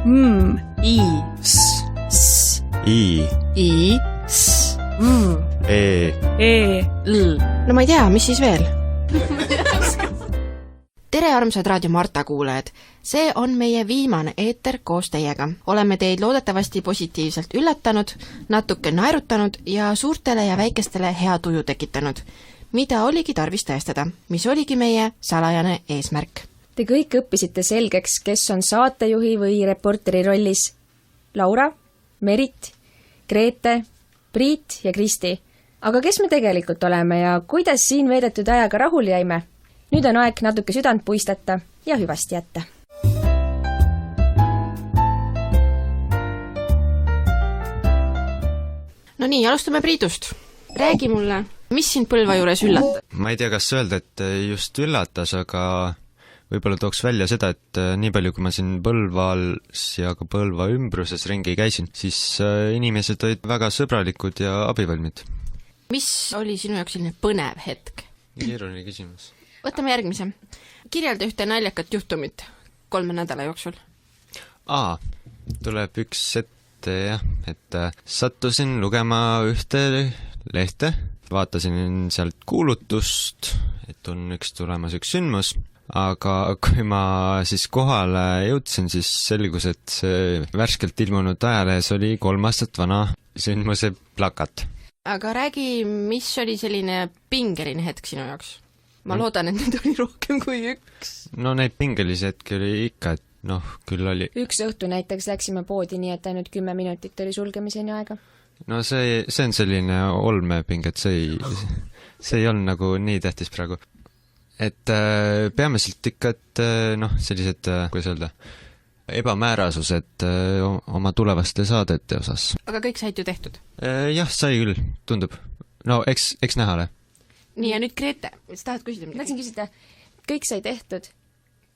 I. S. S. I. I. S. V. E. E. L. No ma ei tea, mis siis veel? Tere, armsad Raadio Marta kuulajad! See on meie viimane eeter koos teiega. Oleme teid loodetavasti positiivselt üllatanud, natuke naerutanud ja suurtele ja väikestele hea tuju tekitanud, mida oligi tarvis tõestada, mis oligi meie salajane eesmärk. Te kõik õppisite selgeks, kes on saatejuhi või reporteri rollis. Laura, Merit, Grete, Priit ja Kristi. Aga kes me tegelikult oleme ja kuidas siin veedetud ajaga rahul jäime? Nüüd on aeg natuke südant puistata ja hüvasti jätta. No nii, alustame Priidust. Räägi mulle, mis sind Põlva juures üllatab? Ma ei tea, kas öelda, et just üllatas, aga võib-olla tooks välja seda, et nii palju, kui ma siin Põlvas ja ka Põlva ümbruses ringi käisin, siis inimesed olid väga sõbralikud ja abivalmid. Mis oli sinu jaoks selline põnev hetk? Keeruline küsimus. Võtame järgmise. Kirjelda ühte naljakat juhtumit 3 nädala jooksul. Tuleb üks ette jah, et sattusin lugema ühte lehte, vaatasin sealt kuulutust, et on tulemas üks sündmus, aga kui ma siis kohale jõudsin, siis selgus, et see värskelt ilmunud ajalehes oli 3 aastat vana sündmuse plakat. Aga räägi, mis oli selline pingeline hetk sinu jaoks? Ma loodan, et neid oli rohkem kui üks. No neid pingelisi hetki oli ikka, et küll oli. Üks õhtu näiteks läksime poodi nii, et ainult 10 minutit oli sulgemiseni aega. No see on selline olmeping, et see ei olnud nagu nii tähtis praegu. Et peamiselt ikka, et sellised, kuidas öelda, ebamäärasused oma tulevaste saadete osas. Aga kõik said ju tehtud? Jah, sai küll, tundub. No eks nähale. Nii, ja nüüd Grete, sa tahad küsida midagi? Tahtsin küsida, kõik sai tehtud,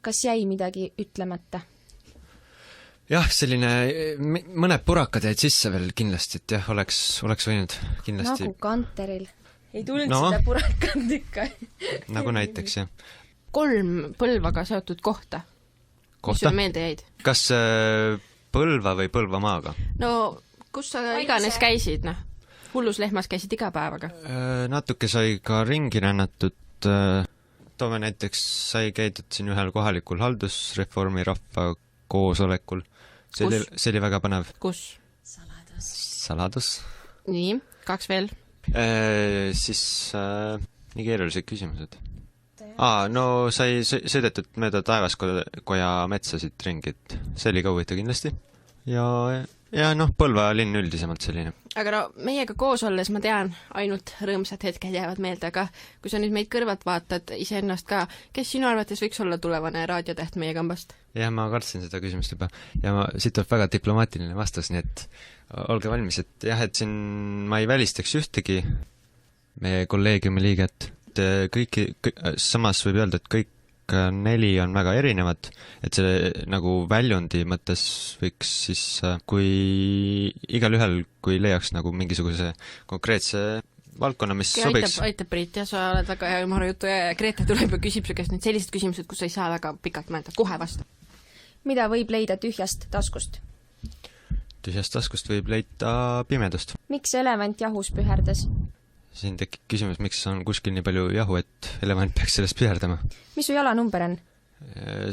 kas jäi midagi ütlemata? Jah, selline, mõned purakad jäid sisse veel kindlasti, et jah, oleks võinud kindlasti. Nagu Kanteril. Ei tulnud seda purakand ikka. Nagu näiteks, jah. 3 Põlvaga seotud kohta. Mis sul meelde jäid? Kas Põlva või Põlvamaaga? No, kus sa iganes käisid, Hulluslehmas käisid iga päevaga? Natuke sai ka ringi rännatud. Toome näiteks sai käidud siin ühel kohalikul haldusreformi rahva koosolekul. See oli väga põnev. Kus? Saladus. Nii, 2 veel. Siis nii keerulised küsimused. No sai sõidetud mööda Taevaskoja metsasid ringid. See oli ka huvitav kindlasti. Ja Põlva linn üldisemalt selline. Aga meiega koos olles ma tean, ainult rõõmsad hetked jäävad meelde, aga kui sa nüüd meid kõrvalt vaatad iseennast ka, kes sinu arvates võiks olla tulevane raadiotäht meie kambast? Jah, ma kartsin seda küsimust juba ja siit tuleb väga diplomaatiline vastus, nii et olge valmis, et jah, et siin ma ei välistaks ühtegi meie kolleegiumi liiget. Samas võib öelda, et kõik 4 on väga erinevad, et see nagu väljundi mõttes võiks siis, kui igal ühel, kui leiaks nagu mingisuguse konkreetse valdkonna, mis sobiks. Aitab Priit, ja sa oled väga hea ümara jutu ja Grete tuleb ja küsib su käest nüüd sellised küsimused, kus sa ei saa väga pikalt mõelda, kohe vasta. Mida võib leida tühjast taskust? Tühjast taskust võib leida pimedust. Miks elevant jahus püherdas? Siin tekib küsimus, miks on kuskil nii palju jahu, et elevant peaks sellest püherdama. Mis su jalanumber on?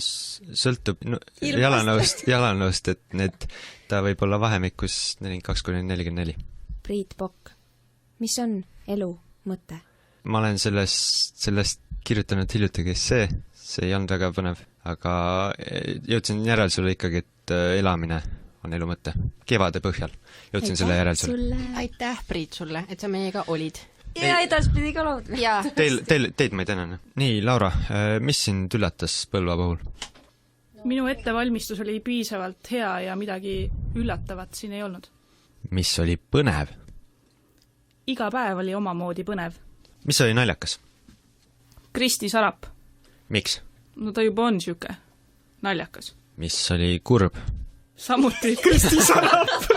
Sõltub jalanõust, et ta võib olla vahemikus 42–44. Priit Pokk, mis on elu mõte? Ma olen sellest kirjutanud hiljuti, see ei olnud väga põnev, aga jõudsin järeldusele ikkagi, et elamine on elu mõte. Kevade põhjal jõudsin selle järeldusele. Aitäh, Priit, sulle, et sa meiega olid. Ja edaspidi ka lood. Teid ma ei tänan. Nii, Laura, mis sind üllatas Põlva puhul? Minu ettevalmistus oli piisavalt hea ja midagi üllatavat siin ei olnud. Mis oli põnev? Iga päev oli omamoodi põnev. Mis oli naljakas? Kristi Sarap. Miks? No ta juba on siuke naljakas. Mis oli kurb? Samuti Kristi Sarap.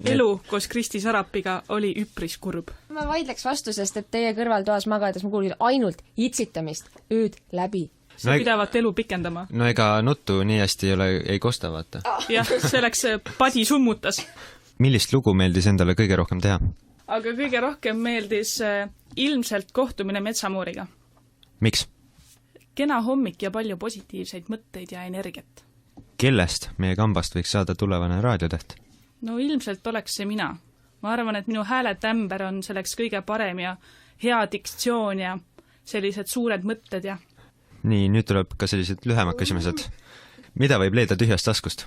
Elu koos Kristi Sarapiga oli üpris kurb. Ma vaidleks vastu, sest et teie kõrvaltoas magades ma kuulsin ainult itsitamist ööd läbi. see pidavat elu pikendama. no ega nuttu nii hästi ei kosta, vaata. jah, selleks padi summutas. Millist lugu meeldis endale kõige rohkem teha? Aga kõige rohkem meeldis ilmselt kohtumine Metsamooriga. Miks? Kena hommik ja palju positiivseid mõtteid ja energiat. Kellest meie kambast võiks saada tulevane raadiotäht? No ilmselt oleks see mina. Ma arvan, et minu hääletämber on selleks kõige parem ja hea diktsioon ja sellised suured mõtted ja... Nii, nüüd tuleb ka sellised lühemad küsimused. Mida võib leida tühjast taskust?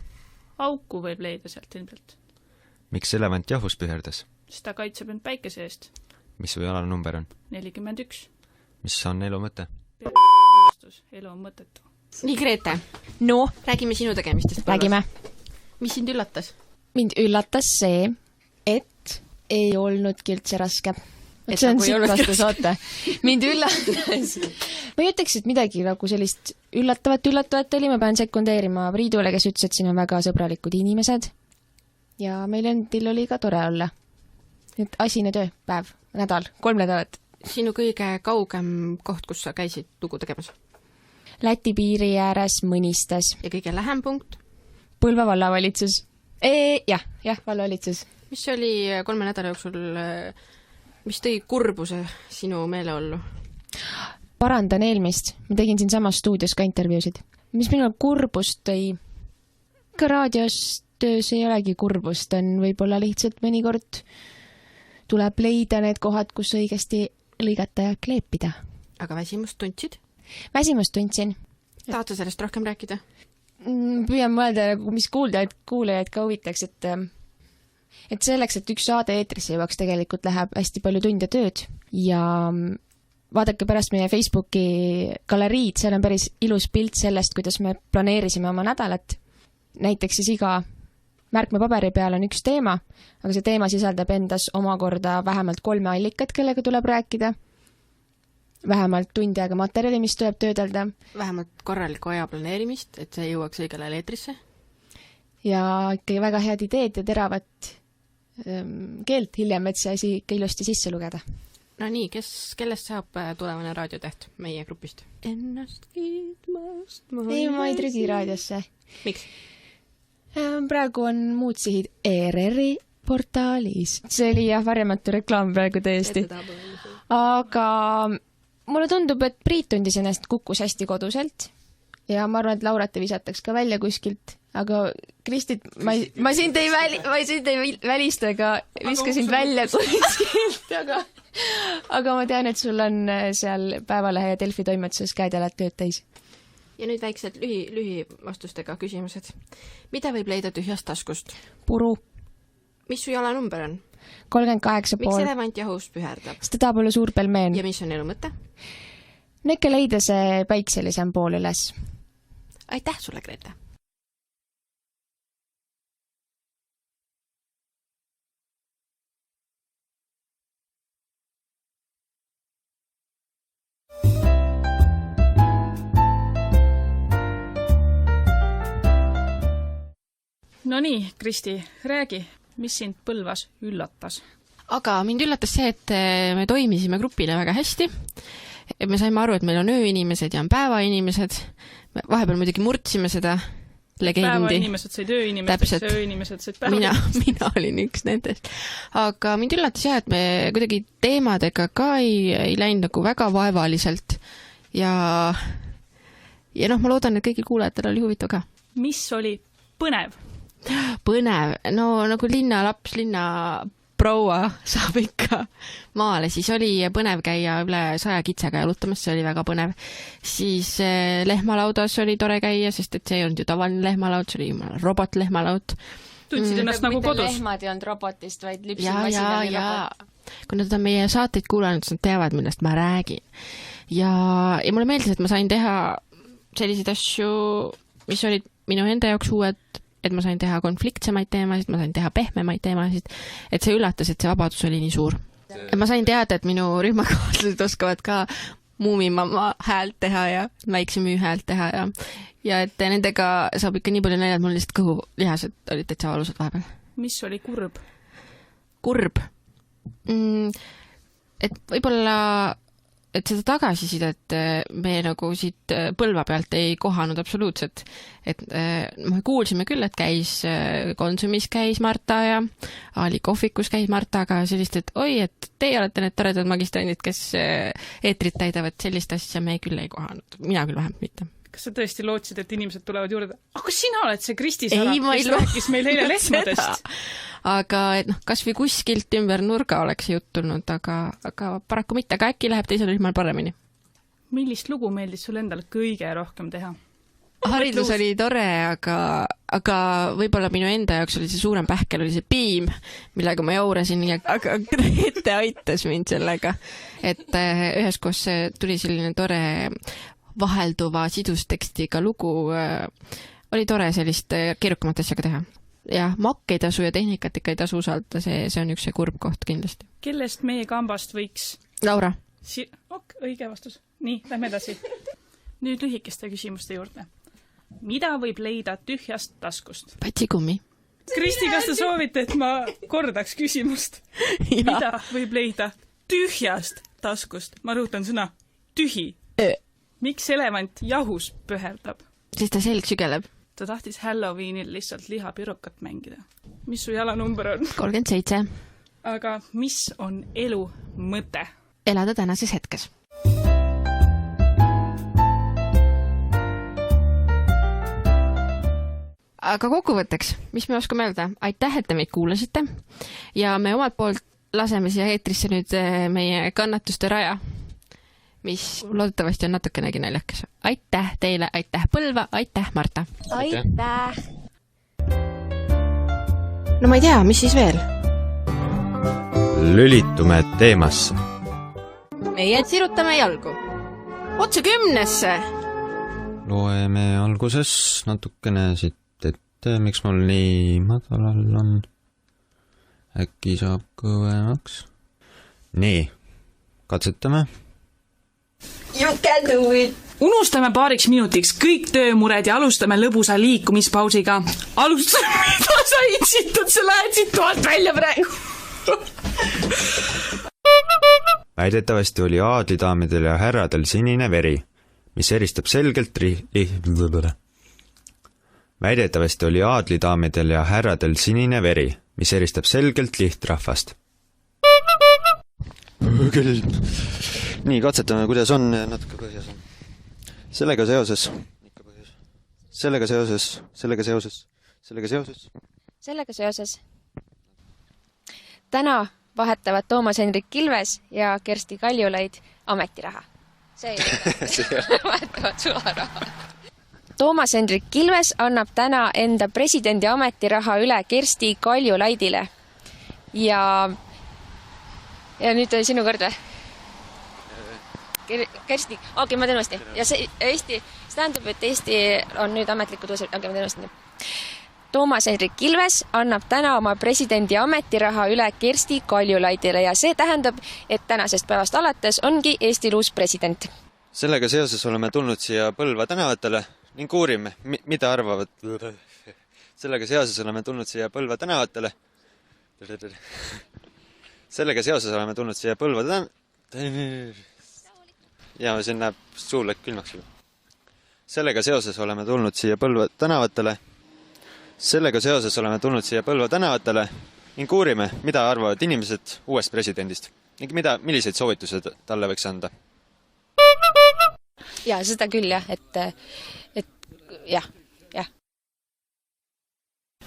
Auku võib leida sealt ilmselt. Miks elevant jahus püherdas? Siis ta kaitseb end päikese eest. Mis su jalanumber on? 41. Mis on elu mõte? Elu on mõttetu. Nii, Grete, no, räägime sinu tegemistest. räägime. Mis sind üllatas? Mind üllatas see, et ei olnudki üldse raske. Et see on nagu ei siit olnudki vastus, oota. Mind üllatas. Ma ei ütleks, et midagi nagu sellist üllatavat oli, ma pean sekundeerima Priidule, kes ütles, et siin on väga sõbralikud inimesed. Ja meil endil oli ka tore olla. Et asine töö, päev, nädal, 3 nädalat. Sinu kõige kaugem koht, kus sa käisid lugu tegemas? Läti piiri ääres Mõnistes. Ja kõige lähem punkt? Põlva vallavalitsus. Jah, vallavalitsus. Mis oli 3 nädala jooksul, mis tõi kurbuse sinu meeleollu? Parandan eelmist. Ma tegin siin samas stuudios ka intervjuusid. Mis minu kurbust tõi? Ka raadios töös ei olegi kurbust, on võib-olla lihtsalt mõnikord tuleb leida need kohad, kus õigesti lõigata ja kleepida. Aga väsimust tundsid? Väsimust tundsin. Tahad sa sellest rohkem rääkida? Püüan mõelda, mis kuulajaid ka huvitaks, et selleks, et üks saade eetrisse jõuaks, tegelikult läheb hästi palju tunde tööd ja vaadake pärast meie Facebooki galeriid, seal on päris ilus pilt sellest, kuidas me planeerisime oma nädalat. Näiteks siis iga märkmepaberi peal on üks teema, aga see teema sisaldab endas omakorda vähemalt 3 allikat, kellega tuleb rääkida. Vähemalt tundi aega materjali, mis tuleb töödelda. Vähemalt korralikku aja planeerimist, et see jõuaks õigele eetrisse. Ja ikkagi väga head ideed ja teravat keelt hiljem, et see asi ikka ilusti sisse lugeda. No nii, kellest saab tulevane raadiotäht meie grupist? Ennast kiitmast Ei, ma ei trügi raadiosse. Miks? Praegu on muud sihid ERR-i portaalis. See oli jah varjamatu reklaam praegu tõesti. Aga mulle tundub, et Priit tundis ennast kukkus hästi koduselt ja ma arvan, et Laurat ei visataks ka välja kuskilt. Aga Kristit, ma sind ei välista ega viska sind välja kuskilt, aga ma tean, et sul on seal Päevalehe ja Delfi toimetuses käed jalad tööd täis. Ja nüüd väiksed lühivastustega küsimused. Mida võib leida tühjast taskust? Puru. Mis su jalanumber on? 38 Miks elevant jahus püherdab? Sest ta tahab olla suur pelmeen. Ja mis on elu mõte? Nekka leida see päikselisem pool üles. Aitäh sulle, Grete! No nii, Kristi, räägi, mis sind Põlvas üllatas? Aga mind üllatas see, et me toimisime grupina väga hästi. Me saime aru, et meil on ööinimesed ja on päevainimesed. Me vahepeal muidugi murdsime seda legendi. Päevainimesed said ööinimesteks ja ööinimesed said päevainimesteks. Mina olin üks nendest. Aga mind üllatas jah, et me kuidagi teemadega ka ei läinud nagu väga vaevaliselt. Ja ma loodan, et kõigil kuulajatel oli huvitav ka. Mis oli põnev? Põnev, no nagu linnalaps, linnaproua saab ikka maale, siis oli põnev käia üle 100 kitsaga jalutamas, see oli väga põnev. Siis lehmalaudas oli tore käia, sest et see ei olnud ju tavaline lehmalaud, see oli robotlehmalaud. Tundsid ennast nagu kodus? Lehmad ei olnud robotist, vaid lüpsimasin ja robot. Kui nad on meie saateid kuulanud, siis nad teavad, millest ma räägin. Ja mulle meeldis, et ma sain teha selliseid asju, mis olid minu enda jaoks uued, et ma sain teha konfliktsemaid teemasid, ma sain teha pehmemaid teemasid, et see üllatas, et see vabadus oli nii suur. Ma sain teada, et minu rühmakaaslased oskavad ka muumimamma häält teha ja väikse müü häält teha ja et nendega saab ikka nii palju näidata, mul lihtsalt kõhulihased olid täitsa valusad vahepeal. Mis oli kurb? Kurb? Et võib-olla et seda tagasisidet me nagu siit Põlva pealt ei kohanud absoluutselt. Et me kuulsime küll, et käis Konsumis käis Marta ja Ali kohvikus käis Marta, aga sellist, et oi, et teie olete need toredad magistrandid, kes eetrit täidavad, sellist asja me küll ei kohanud. Mina küll vähemalt mitte. Kas sa tõesti lootsid, et inimesed tulevad juurde? Aga sina oled see Kristi Sara, kes rääkis meil eile lehmadest. Aga et kas või kuskilt ümber nurga oleks jutt tulnud, aga paraku mitte, aga äkki läheb teisel rühmal paremini. Millist lugu meeldis sul endale kõige rohkem teha? Haridus oli tore, aga võib-olla minu enda jaoks oli see suurem pähkel, oli see piim, millega ma jaurasin, aga Grete aitas mind sellega. Et üheskoos tuli selline tore vahelduva sidustekstiga lugu, oli tore sellist keerukamat asjaga teha. Ja makk ei tasu ja tehnikat ikka ei tasu usaldada, see on üks kurb koht kindlasti. Kellest meie kambast võiks? Laura. Õige vastus. Nii, lähme edasi. Nüüd lühikeste küsimuste juurde. Mida võib leida tühjast taskust? Patsikummi. Kristi, kas te soovite, et ma kordaks küsimust? Mida võib leida tühjast taskust? Ma rõhutan sõna tühi. Miks elevant jahus pöherdab? Siis ta selg sügeleb. Ta tahtis Halloweenil lihtsalt lihapirukat mängida. Mis su jalanumber on? 37. Aga mis on elu mõte? Elada tänases hetkes. Aga kokkuvõtteks, mis me oskame öelda? Aitäh, et te meid kuulasite ja me omalt poolt laseme siia eetrisse nüüd meie kannatuste raja, mis loodetavasti on natukenegi naljakas. Aitäh teile, aitäh Põlva, aitäh Marta. Aitäh! No ma ei tea, mis siis veel? Lülitume teemasse. Meie sirutame jalgu. Otse 10-sse! Loeme alguses natukene siit ette, miks mul nii madalal on. Äkki saab kõvemaks. Nii, katsetame. You can do it! Unustame paariks minutiks kõik töömured ja alustame lõbusa liikumispausiga. Alustame, mida sa itsitud, sa lähed siit toalt välja praegu. Väidetavasti oli aadlidaamidel ja härradel sinine veri, mis eristab selgelt Väidetavasti oli aadlidaamidel ja härradel sinine veri, mis eristab selgelt lihtrahvast. Küll. Nii, katsetame, kuidas on, natuke põhjas on. Sellega seoses. Täna vahetavad Toomas Hendrik Kilves ja Kersti Kaljulaid ametiraha. See ei vahetavad sularaha. Toomas Hendrik Kilves annab täna enda presidendi ametiraha üle Kersti Kaljulaidile. Ja nüüd sinu kord või? Kersti, okei, ma teen uuesti. Ja see tähendab, et Eesti on nüüd ametlikud uusi, okei, ma teen uuesti. Toomas Hendrik Kilves annab täna oma presidendi ametiraha üle Kersti Kaljulaidile ja see tähendab, et tänasest päevast alates ongi Eestil uus president. Sellega seoses oleme tulnud siia Põlva tänavatele ning uurime, mida arvavad. Sellega seoses oleme tulnud siia Põlva tänavatele. Ja siin näeb suul läks külmaks juba. Sellega seoses oleme tulnud siia Põlva tänavatele ning uurime, mida arvavad inimesed uuest presidendist ning milliseid soovitused talle võiks anda. Ja seda küll jah, et jah.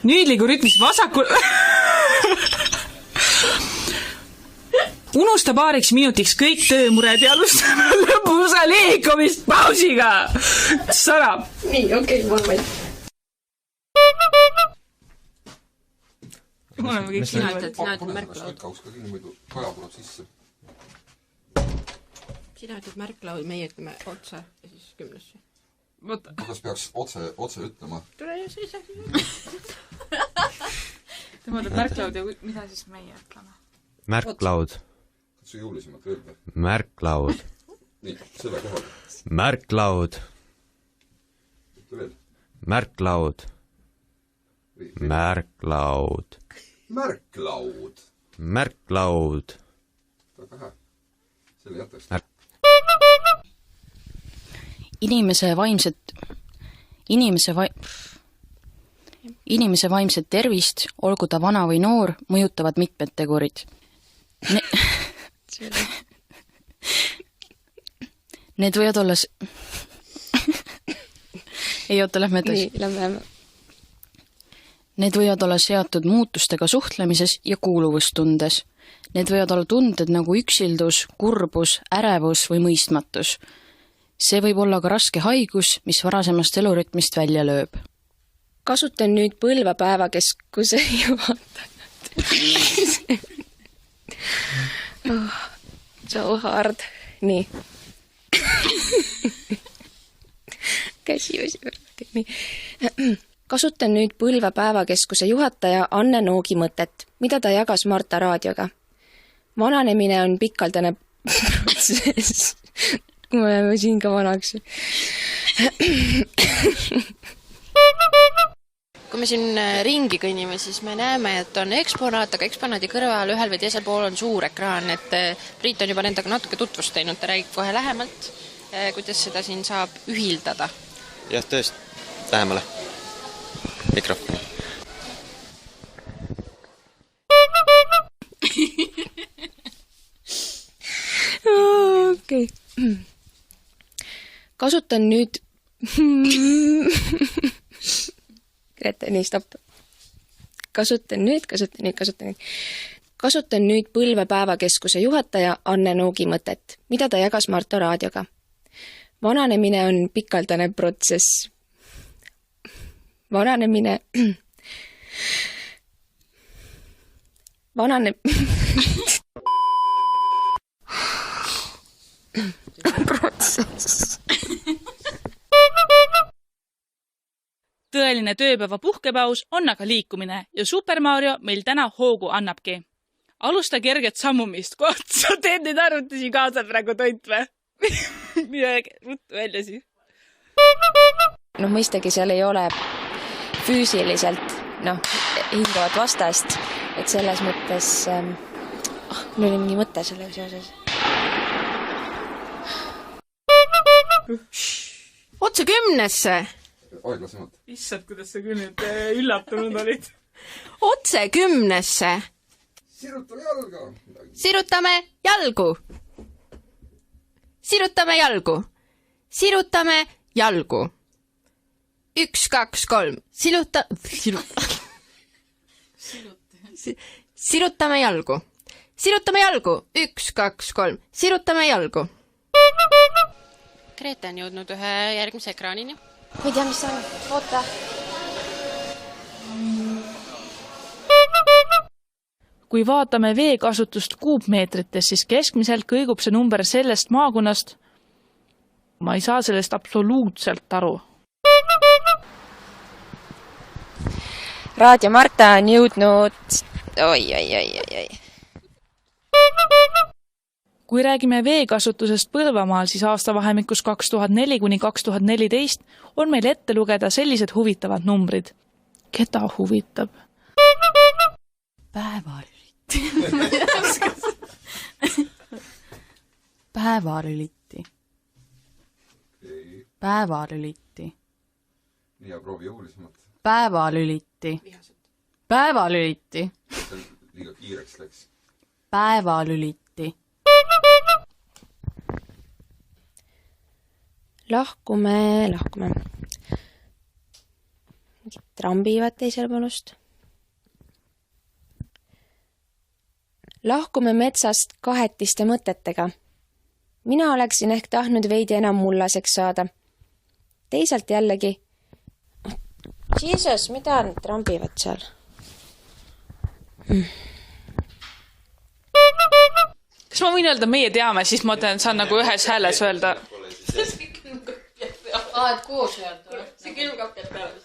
Nüüd liigu rütmis vasakul. Unusta paariks minutiks kõik töömured ja alustame lõpusa liikumist pausiga. Sara. Nii, okei, ma olen. Sina ütled märklaud. Sina ütled märklaud, meie ütleme otse ja siis 10-sse. Kas peaks otse ütlema? Tule ju siis. Te mõtled märklaud ja mida siis meie ütleme? Märklaud. See jõulisemalt öelda. Märklaud. Nii, selle kohal. Märklaud. Ütle veel. Märklaud. Märklaud. Märklaud. Märklaud. Väga hea. Selle jätaks. Inimese vaimset tervist, olgu ta vana või noor, mõjutavad mitmed tegurid. Need võivad olla... Ei oota, lähme edasi. Nii, lähme. Need võivad olla seotud muutustega suhtlemises ja kuuluvustundes. Need võivad olla tunded nagu üksildus, kurbus, ärevus või mõistmatus. See võib olla ka raske haigus, mis varasemast elurütmist välja lööb. Kasutan nüüd põlvapäevakeskuse juhatajat. So hard. Nii. Käsi võsi. Nii. Kasutan nüüd põlvapäevakeskuse juhataja Anne Noogi mõtet, mida ta jagas Marta raadioga. Vananemine on pikaldane protsess. Kui me läheme siin ka vanaks. Kui me siin ringi kõnnime, siis me näeme, et on eksponaat, aga eksponaadi kõrval ühel või teisel pool on suur ekraan, et Priit on juba nendega natuke tutvust teinud, ta räägib kohe lähemalt, kuidas seda siin saab ühildada. Jah, tõesti, lähemale. Mikrofoni. Okei. Kasutan nüüd... Grete, nii, stopp. Kasutan nüüd põlvepäevakeskuse juhataja Anne Noogi mõtet, mida ta jagas Marta raadioga. Vananemine on pikaldane protsess. Protsess. Tõeline tööpäeva puhkepaus on aga liikumine ja Super Mario meil täna hoogu annabki. Alusta kerget sammumist, kohta sa teed neid arvutusi kaasa praegu toit või? Midagi ruttu välja siis. No mõistagi seal ei ole füüsiliselt hingavat vastast, et selles mõttes mul oli mingi mõte selle seoses. Otse 10-sse! Aeglasemalt. Issad, kuidas sa küll nüüd üllatunud olid. Otse 10-sse! Sirutame jalga! Sirutame jalgu! Sirutame jalgu! Sirutame jalgu! 1, 2, 3. Sirutame jalgu! Sirutame jalgu! 1, 2, 3. Sirutame jalgu! Grete on jõudnud ühe järgmise ekraanini. Ma ei tea, mis see on. Oota. Kui vaatame veekasutust kuupmeetrites, siis keskmiselt kõigub see number sellest maakonnast. Ma ei saa sellest absoluutselt aru. Raadio Marta on jõudnud... Oi. Kui räägime veekasutusest Põlvamaal, siis aastavahemikus 2004 kuni 2014 on meil ette lugeda sellised huvitavad numbrid. Keda huvitab? Päevalüliti. Nii, ja proovi jõulisemalt. Päevalüliti. Liiga kiireks läks. Päevalüliti. Lahkume. Trambivad teisel poolust. Lahkume metsast kahetiste mõtetega. Mina oleksin ehk tahtnud veidi enam mullaseks saada. Teisalt jällegi... Jesus, mida on trambivad seal? Kas ma võin öelda, meie teame, siis ma saan nagu ühes hääles öelda. Et koos öelda. See külmkapp jääb peale.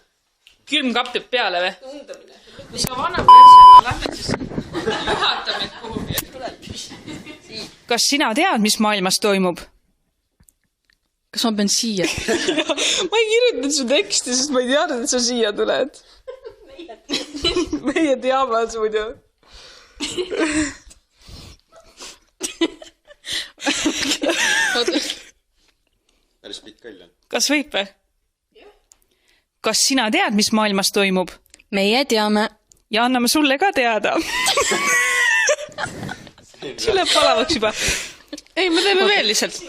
Külmkapp jääb peale või? Tundamine. Mis ka vana persona, lähme siis juhatame kuhugi. Kas sina tead, mis maailmas toimub? Kas ma pean siia? Ma ei kirjutanud su teksti, sest ma ei teadnud, et sa siia tuled. Meie teame muidu. Päris pikk kõll on. kas võib või? Kas sina tead, mis maailmas toimub? Meie teame. Ja anname sulle ka teada. See läheb palavaks juba. Ei, me teeme veel lihtsalt.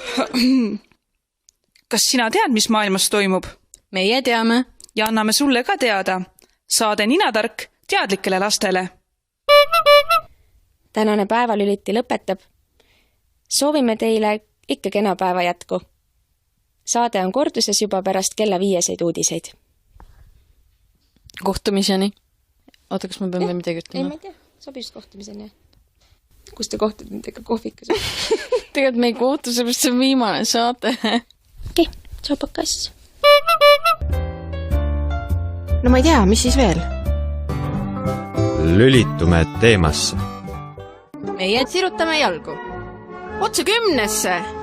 Kas sina tead, mis maailmas toimub? Meie teame. Ja anname sulle ka teada. Saade Ninatark teadlikele lastele. Tänane päevalüliti lõpetab. Soovime teile ikka kena päeva jätku. Saade on korduses juba pärast kella 5 uudiseid. Kohtumiseni. Oota, kas ma pean veel midagi ütlema? Ei, ma ei tea. Sobis kohtumiseni. Kus te kohtud nendega kohvikas? Tegelikult me ei kohtu, sellepärast see on viimane saate. Okei, soopakas. No ma ei tea, mis siis veel? Lülitume teemasse. Meie sirutame jalgu. Otse 10-sse!